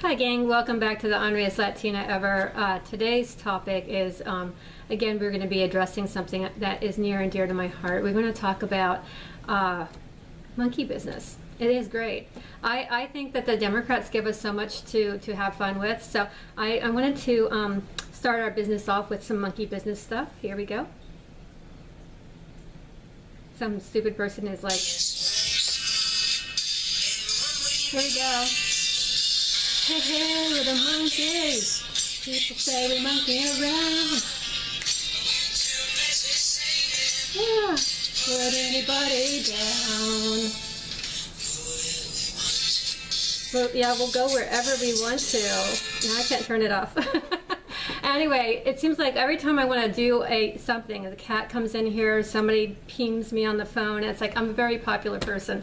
Hi gang, welcome back to the Unraised Latina Ever. Today's topic is, again, we're going to be addressing something that is near and dear to my heart. We're going to talk about monkey business. It is great. I think that the Democrats give us so much to have fun with, so I wanted to start our business off with some monkey business stuff. Here we go. Some stupid person is like, here we go. Hey, hey, little monkeys. People say we monkey around. Yeah, put anybody down. But yeah, we'll go wherever we want to. Now I can't turn it off. Anyway, it seems like every time I want to do something, the cat comes in here, somebody pings me on the phone. It's like I'm a very popular person.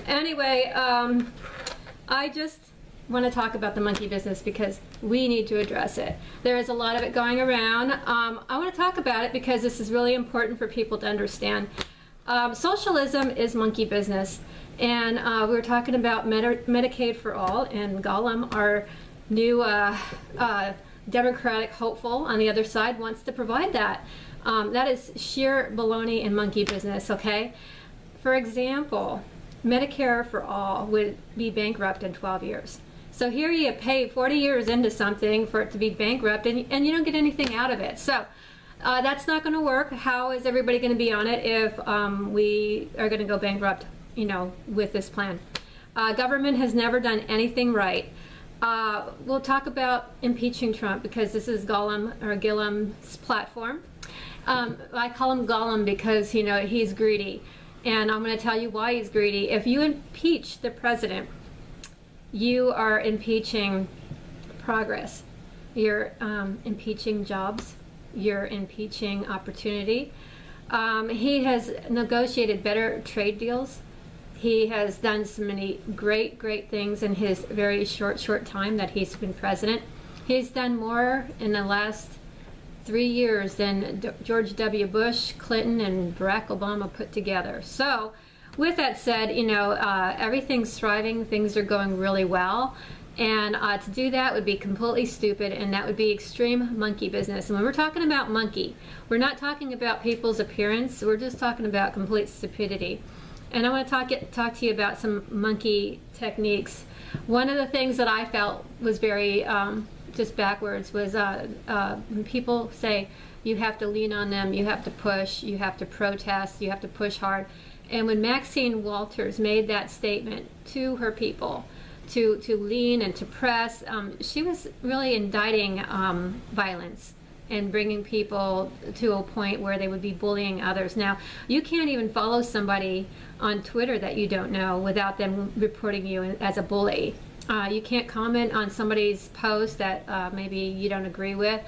Anyway, I just want to talk about the monkey business because we need to address it. There is a lot of it going around. I want to talk about it because this is really important for people to understand. Socialism is monkey business, and we were talking about Medicaid for all, and Gollum, our new Democratic hopeful on the other side, wants to provide that. That is sheer baloney and monkey business, okay? For example, Medicare for all would be bankrupt in 12 years. So here you pay 40 years into something for it to be bankrupt, and you don't get anything out of it. So that's not going to work. How is everybody going to be on it if we are going to go bankrupt, with this plan? Government has never done anything right. We'll talk about impeaching Trump because this is Gollum or Gillam's platform. I call him Gollum because he's greedy, and I'm going to tell you why he's greedy. If you impeach the president, you are impeaching progress. You're impeaching jobs. You're impeaching opportunity. He has negotiated better trade deals. He has done so many great things in his very short time that he's been president. He's done more in the last 3 years than George W. Bush, Clinton, and Barack Obama put together. So, with that said, everything's thriving, things are going really well, and to do that would be completely stupid, and that would be extreme monkey business. And when we're talking about monkey, we're not talking about people's appearance, we're just talking about complete stupidity. And I want to talk to you about some monkey techniques. One of the things that I felt was very just backwards was when people say you have to lean on them, you have to push, you have to protest, you have to push hard. And when Maxine Walters made that statement to her people to lean and to press, she was really indicting violence and bringing people to a point where they would be bullying others. Now, you can't even follow somebody on Twitter that you don't know without them reporting you as a bully. You can't comment on somebody's post that maybe you don't agree with.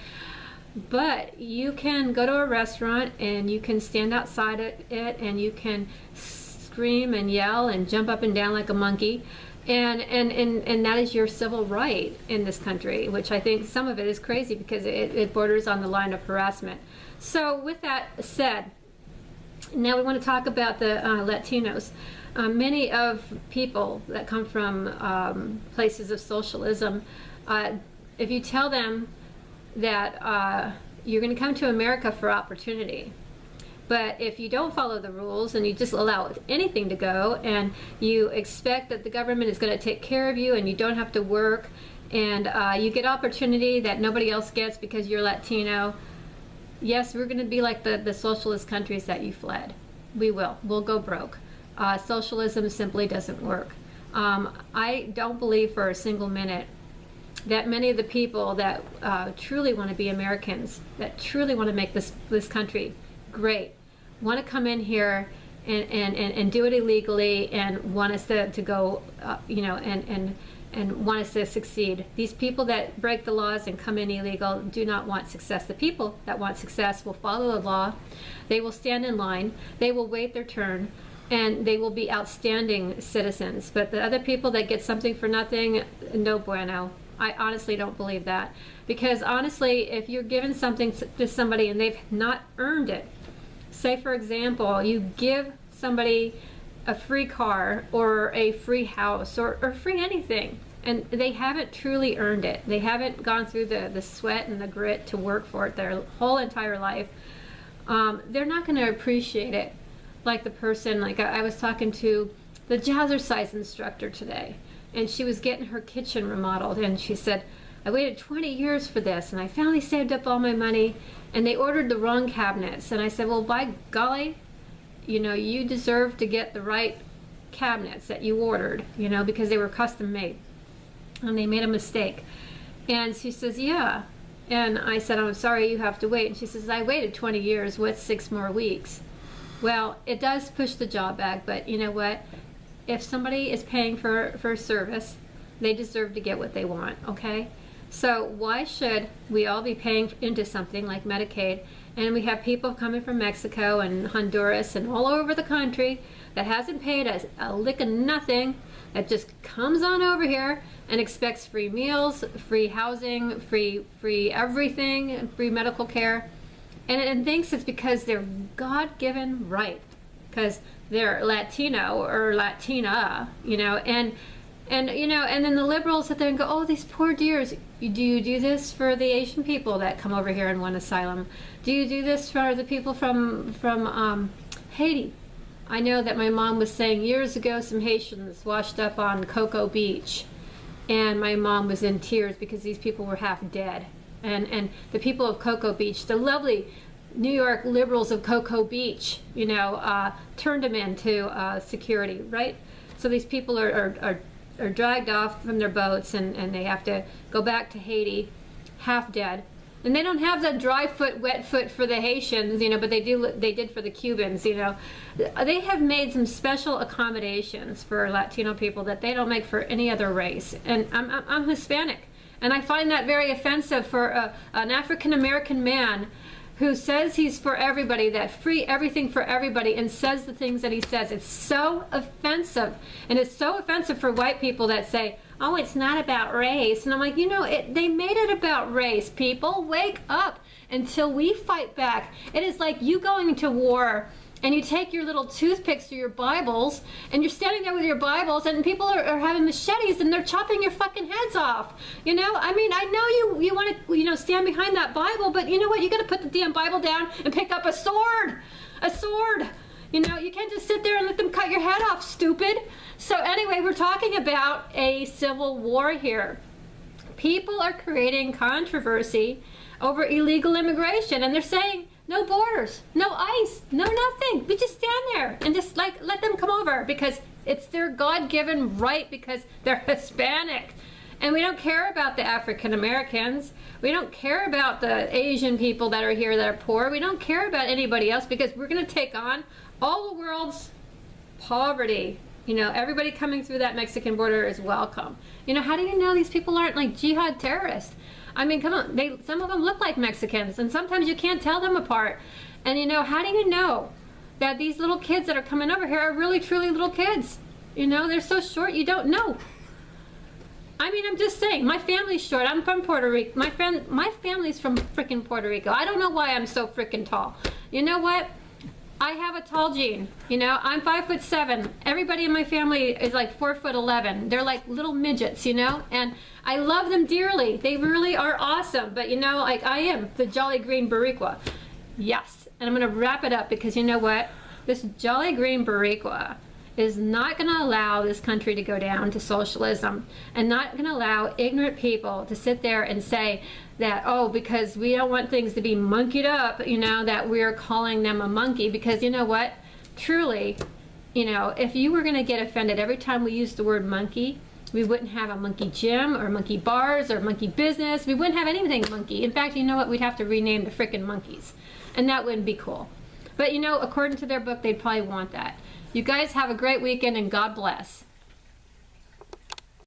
But you can go to a restaurant and you can stand outside it and you can scream and yell and jump up and down like a monkey. And that is your civil right in this country, which I think some of it is crazy because it borders on the line of harassment. So with that said, now we want to talk about the Latinos. Many of people that come from places of socialism, if you tell them that you're going to come to America for opportunity, but if you don't follow the rules and you just allow anything to go and you expect that the government is going to take care of you and you don't have to work and you get opportunity that nobody else gets because you're Latino, yes, we're going to be like the socialist countries that you fled. We will. We'll go broke. Socialism simply doesn't work. I don't believe for a single minute that many of the people that truly want to be Americans, that truly want to make this country great, want to come in here and do it illegally and want us to go, and want us to succeed. These people that break the laws and come in illegal do not want success. The people that want success will follow the law. They will stand in line. They will wait their turn. And they will be outstanding citizens. But the other people that get something for nothing, no bueno. I honestly don't believe that. Because honestly, if you're giving something to somebody and they've not earned it, say for example, you give somebody a free car or a free house or free anything, and they haven't truly earned it. They haven't gone through the sweat and the grit to work for it their whole entire life. They're not going to appreciate it like the person, like I was talking to the jazzercise instructor today, and she was getting her kitchen remodeled, and she said, I waited 20 years for this, and I finally saved up all my money, and they ordered the wrong cabinets. And I said, well, by golly, you know, you deserve to get the right cabinets that you ordered, you know, because they were custom made, and they made a mistake. And she says, yeah. And I said, I'm sorry, you have to wait. And she says, I waited 20 years, what's 6 more weeks? Well, it does push the job back, but you know what? If somebody is paying for a service, they deserve to get what they want, okay? So why should we all be paying into something like Medicaid, and we have people coming from Mexico and Honduras and all over the country that hasn't paid a lick of nothing, that just comes on over here and expects free meals, free housing, free everything, free medical care, and thinks it's because they're God-given right, because they're Latino or Latina, you know, and you know, and then the liberals sit there and go, oh, these poor dears. Do you do this for the Asian people that come over here and want asylum? Do you do this for the people from Haiti? I know that my mom was saying years ago some Haitians washed up on Cocoa Beach, and my mom was in tears because these people were half dead. And the people of Cocoa Beach, the lovely New York liberals of Cocoa Beach, you know, turned them into security, right? So these people are dragged off from their boats, and they have to go back to Haiti half dead. And they don't have the dry foot, wet foot for the Haitians, you know, but they did for the Cubans, you know. They have made some special accommodations for Latino people that they don't make for any other race. And I'm Hispanic, and I find that very offensive for an African-American man who says he's for everybody, that free everything for everybody, and says the things that he says. It's so offensive. And it's so offensive for white people that say, oh, it's not about race. And I'm like, you know, they made it about race, people. Wake up until we fight back. It is like you going into war, and you take your little toothpicks or your Bibles, and you're standing there with your Bibles, and people are having machetes, and they're chopping your fucking heads off. You know, I mean, I know you want to, you know, stand behind that Bible, but you know what? You got to put the damn Bible down and pick up a sword. A sword. You know, you can't just sit there and let them cut your head off, stupid. So anyway, we're talking about a civil war here. People are creating controversy over illegal immigration, and they're saying, no borders, no ICE, no nothing. We just stand there and just like let them come over because it's their God-given right, because they're Hispanic. And we don't care about the African Americans. We don't care about the Asian people that are here that are poor. We don't care about anybody else, because we're going to take on all the world's poverty. You know, everybody coming through that Mexican border is welcome. You know, how do you know these people aren't like jihad terrorists? I mean, come on, some of them look like Mexicans, and sometimes you can't tell them apart. And you know, how do you know that these little kids that are coming over here are really, truly little kids? You know, they're so short, you don't know. I mean, I'm just saying, my family's short. I'm from Puerto Rico. My family's from frickin' Puerto Rico. I don't know why I'm so frickin' tall. You know what? I have a tall gene. You know, I'm 5'7". Everybody in my family is like 4'11". They're like little midgets, you know, and I love them dearly. They really are awesome. But you know, like I am the Jolly Green Boricua. Yes. And I'm going to wrap it up, because you know what? This Jolly Green Boricua is not going to allow this country to go down to socialism, and not going to allow ignorant people to sit there and say that, oh, because we don't want things to be monkeyed up, you know, that we're calling them a monkey. Because you know what? Truly, you know, if you were going to get offended every time we use the word monkey, we wouldn't have a monkey gym or monkey bars or monkey business. We wouldn't have anything monkey. In fact, you know what? We'd have to rename the frickin' monkeys, and that wouldn't be cool. But you know, according to their book, they'd probably want that. You guys have a great weekend, and God bless.